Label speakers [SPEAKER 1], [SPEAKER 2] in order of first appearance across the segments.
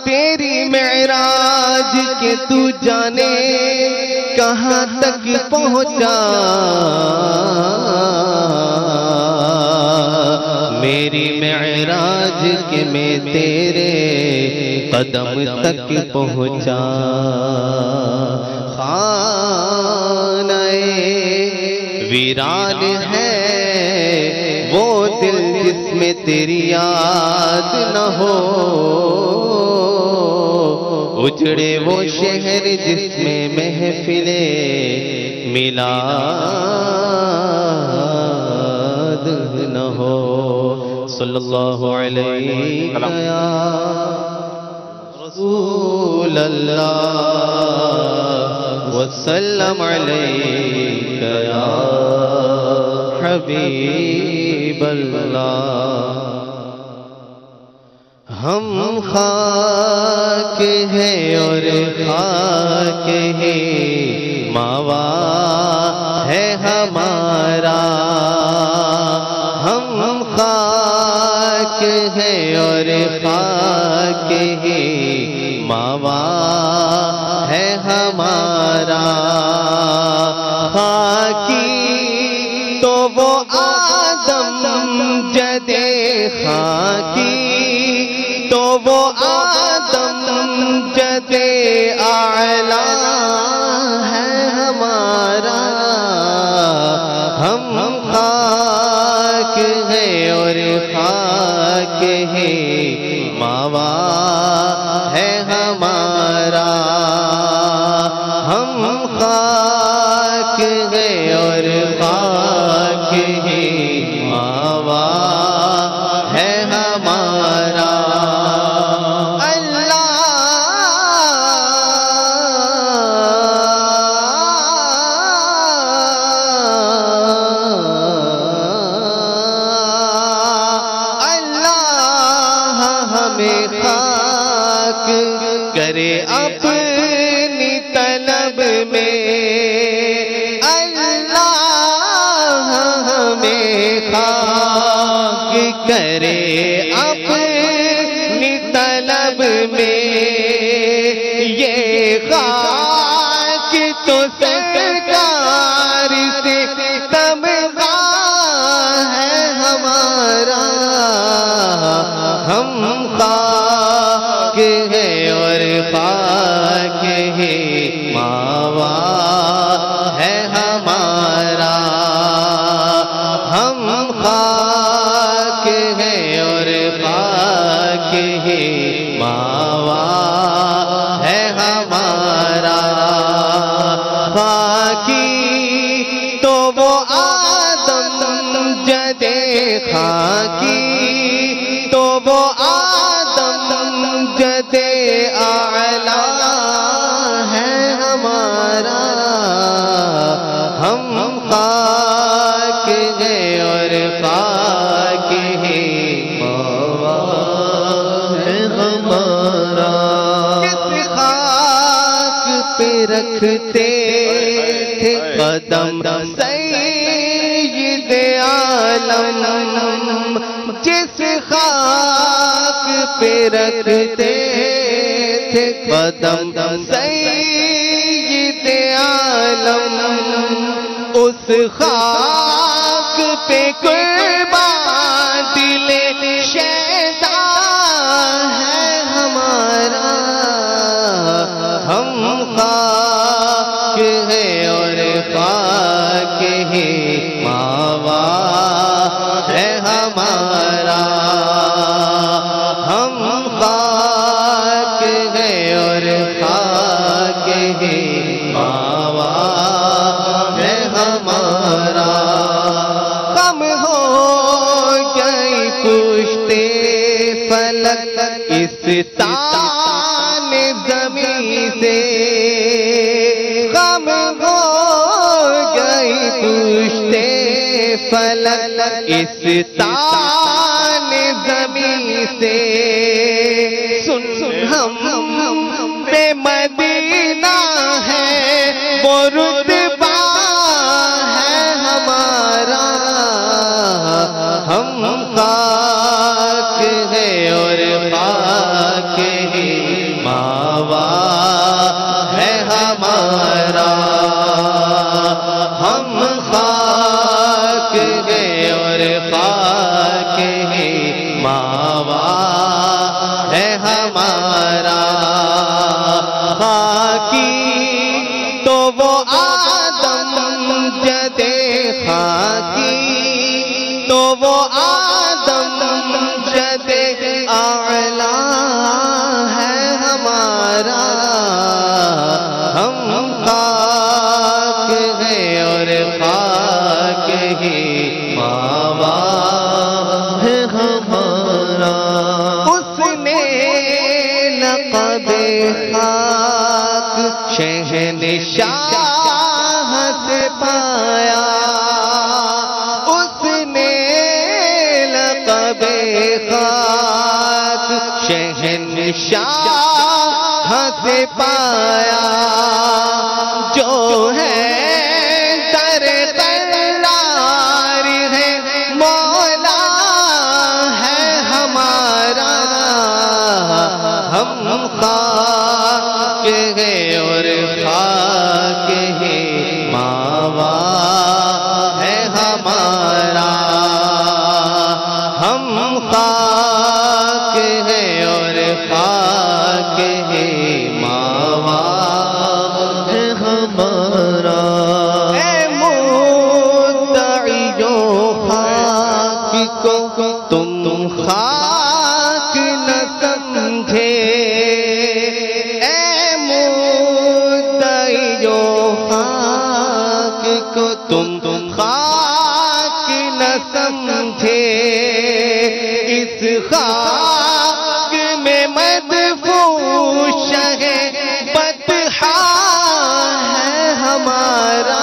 [SPEAKER 1] تیری معراج کہ تو جانے کہاں تک پہنچا، میری معراج کہ میں تیرے قدم تک پہنچا، خانہ ویران ہے وہ دل جس میں تیری یاد نہ ہو، اجڑے وہ شہر جس میں محفل میلاد نہ ہو، صلی اللہ علیہ یا رسول اللہ وسلم علیہ یا حبیب اللہ۔ ہم خاک ہیں اور خاک ہے ماوا ہے ہمارا، ہم خاک ہیں اور خاک ہے ماوا ہے ہمارا، خاکی تو وہ آدم جد خاکی تو وہ آدم جد اعلیٰ ہے ہمارا، ہم خاک ہیں اور خاک ہے ماوا ہے ہمارا، ہم خاک ہیں اور خاک ہے ماوا ہے ہمارا۔ خاک کرے اپنی طلب میں، اللہ ہمیں خاک کرے اپنی طلب میں، یہ خاک تو سرکار سے تمغہ ہے ہمارا، ہم خاک ہے اور خاک ہے ماوا ہے ہمارا، ہم خاک ہے اور خاک ہے ماوا ہے ہمارا، خاکی تو وہ آدم جد خاکی تو وہ آدم جد اعلیٰ ہے ہمارا، ہم خاک ہیں اور خاک ہے ماوا ہے ہمارا، کس خاک پہ رکھتے تھے قدم سید عالم، جس خاک پہ رکھتے تھے قدم سید عالم، اس خاک پہ قربان دل شیدا ہے ہمارا، ہم خاک ہیں اور خاک ہے ماوا ہے ہمارا، ہم خاک ہیں اور خاک ہے ماوا ہے ہمارا، غم ہو تان زمین سے غم ہو گئی پوچھتے فلک اس تان زمین سے سن ہم پہ مدینہ ہے وہ رتبہ ہے ہمارا ہم خاک ہے اور خاک ہی ماوا ہے ہمارا ہم خاک ہے اور خاک ہی ماوا ہے ہمارا خاکی تو وہ آدم جد خاکی تو وہ آدم جد اعلیٰ ہے ہمارا ہم خاک ہیں اور خاک ہی ماوا ہے ہمارا اس نے لقب خاک شہنشاہ سے پایا اس نے لقب خاک شہنشاہ سے پایا جو ہے در قرار ہے مولا ہے ہمارا ہم خاک ہیں اور خاک ہی ماوا ہے ہمارا ہم خاک ہیں اور خاک ہی ماوا ہے ہمارا اے مدعیوں خاک کو تم خاک نہ سمجھے اے مدعیوں خاک کو تم خاک نہ سمجھے اس خاک میں مدفون شہ بطحا ہے ہمارا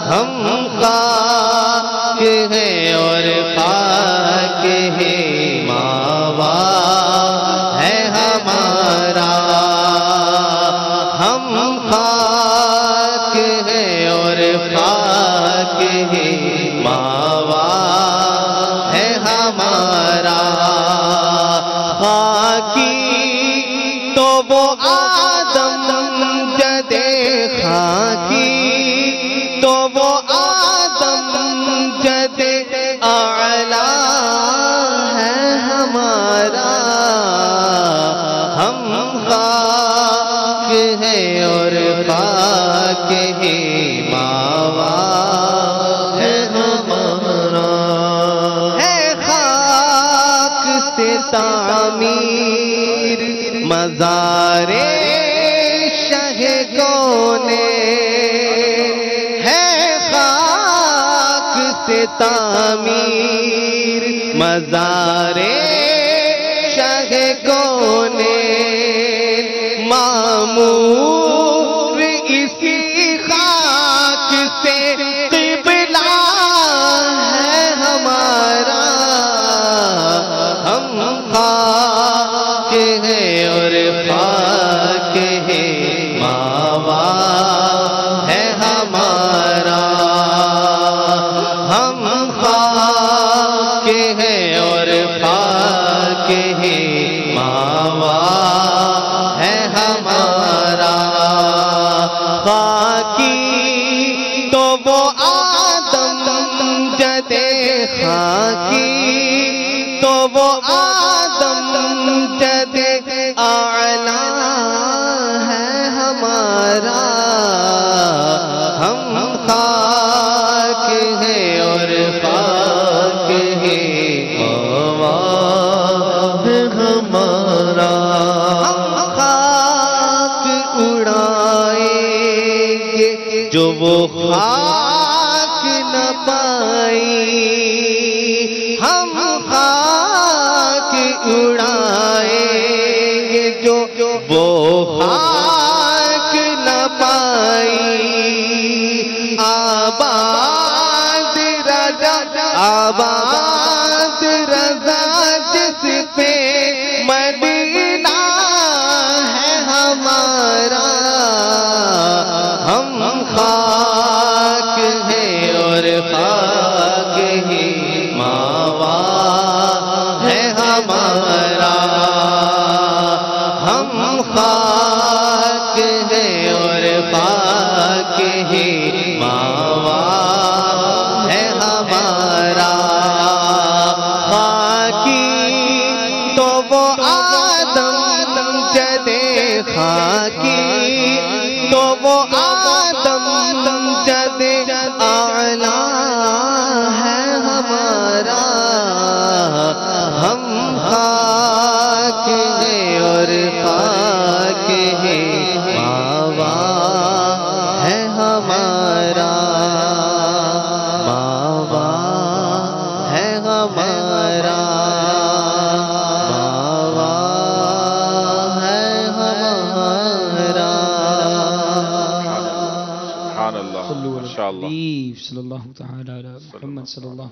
[SPEAKER 1] ہم خاک ہیں اور خاک ہی ماوا ہے ہمارا ہم خاک ہیں اور خاک ہی ماوا ہے ہمارا خاکی تو وہ آدم جد خاکی تو وہ آدم جد اعلیٰ ہے ہمارا ہم خاک ہیں اور خاک ہی ماوا ہے ہمارا ہے خاک سے تعمیر مزار شہ کونے ہے خاک سے تعمیر مزار شہ کونے معمور اسی خاک سے قبلہ ہے ہمارا ہم خاک ہیں اور خاک ہی ماوا ہے ہمارا ہم خاک ہیں اور خاک ہی ماوا ہے ہمارا خاکی تو وہ آدم جد خاکی تو وہ آدم جد اعلیٰ ہے ہمارا ہم خاک ہیں اور خاک ہی ماوا ہے ہمارا ہم خاک اڑائیں گے جو وہ خاک نہ پائی ہم خاک اڑائیں گے جو وہ خاک نہ پائی. آباد رضا آباد رضا جس پہ مدینہ ہے ہمارا. ہم خاک ہیں اور خاک ہی ماوا ہے ہمارا. ہم خاک ہیں اور خاک ہی ماوا ہے ہمارا. خاکی تو وہ آدم جدے خاکی تو وہ آدم جدے اعلیٰ ہے ہمارا. ہم خاک ہیں اور خاک ہی ماوا ہے ہمارا. ماوا ہے ہمارا. ماوا ہے ہمارا.
[SPEAKER 2] سبحان اللہ، ماشاء اللہ.
[SPEAKER 3] صلی اللہ تعالی علی محمد صلی اللہ